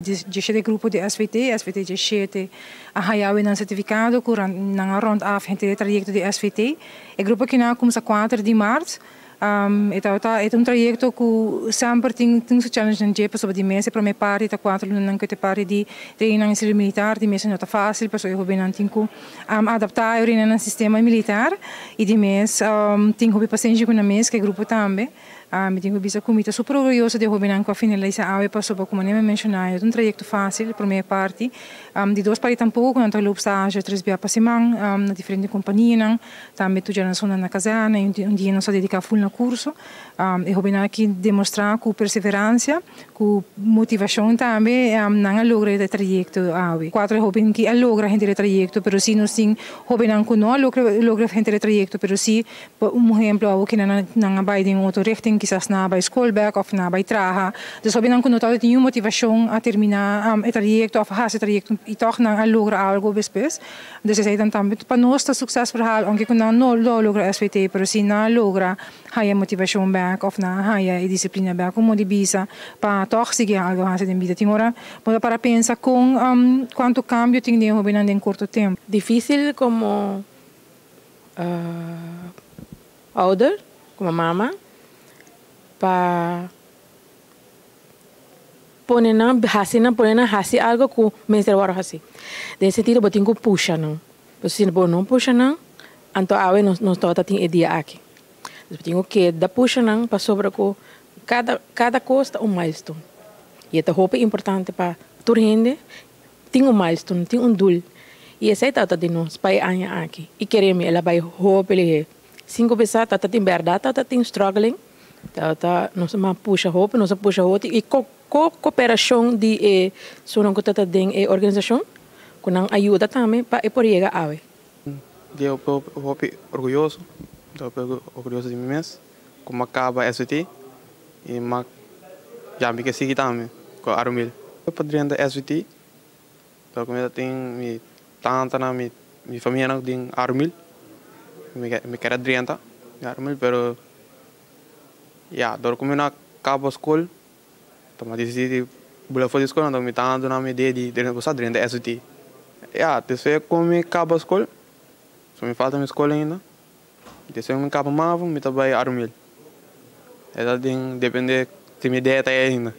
de grupo de SVT de chete a haiawe nan certificado que nang rond af gente trajecto de SVT. O grupo que na começa 4 de março. É um trajecto que sempre tem se challenge na jepa sobre de mês para me parte tá 4 não que te parte de treinar em serviço militar de mês não tá fácil para eu bem não tenho adaptar eu no sistema militar e de mês tenho que paciente com na mês que grupo também me tenho bisa comida super orgulhoso de eu bem não com a finalizar a para sobre como nem mencionar é um trajecto fácil para minha parte de duas partes tampouco quando eu estágio 3 via passimang na diferente companhia também tu já na zona na casa um dia não se dedicar full na curso eu bem aqui demonstrar com perseverança com motivação também não logra o trajecto awe 4 eu bem que logra a gente o trajecto pero se não sim eu bem não logra a gente o trajecto pero se exemplo ao que não vai em outra richting quizás na vai schoolback of na vai traha dus eu bem não notado tenho motivação a terminar o trajecto of fazer o trajecto e toch não logra algo depois dus é também para nós está sucesso verhaal aunque não logra SVT pero se não logra a motivação back of na a disciplina back como de bisa para toch seguir algo a ser vida tem hora para pensar com quanto cambio tem de hobby em curto tempo difícil como ouder como mama para poner hasi algo que me será hasi de sentido botin que puxa não se não puxa não então ave não está tem ideia aqui tenho que dar puxa não para sobre com cada coisa milestone e é hope importante para toda gente tem milestone tem dul e essa é a de nós para anha aqui e queremos ela vai hope ele 5 pessoas tem verdade tem struggling nós puxa hope e cooperação de sono que tata den organização que não ajuda também para por chegar a eu hope orgulhoso de mim mesmo como acaba SVT e já me quer também com a Arumil eu poderia andar SVT então como eu tenho tanta na minha família não tem Arumil me quer adianta Arumil pero ya dor como na acaba a escola então decidi bula for escola então me tanto na minha de você adianta SVT ya depois como acaba a escola só me falta minha escola ainda depois me acaba mais me trabalho Arumil ela tem depende de minha ideia ainda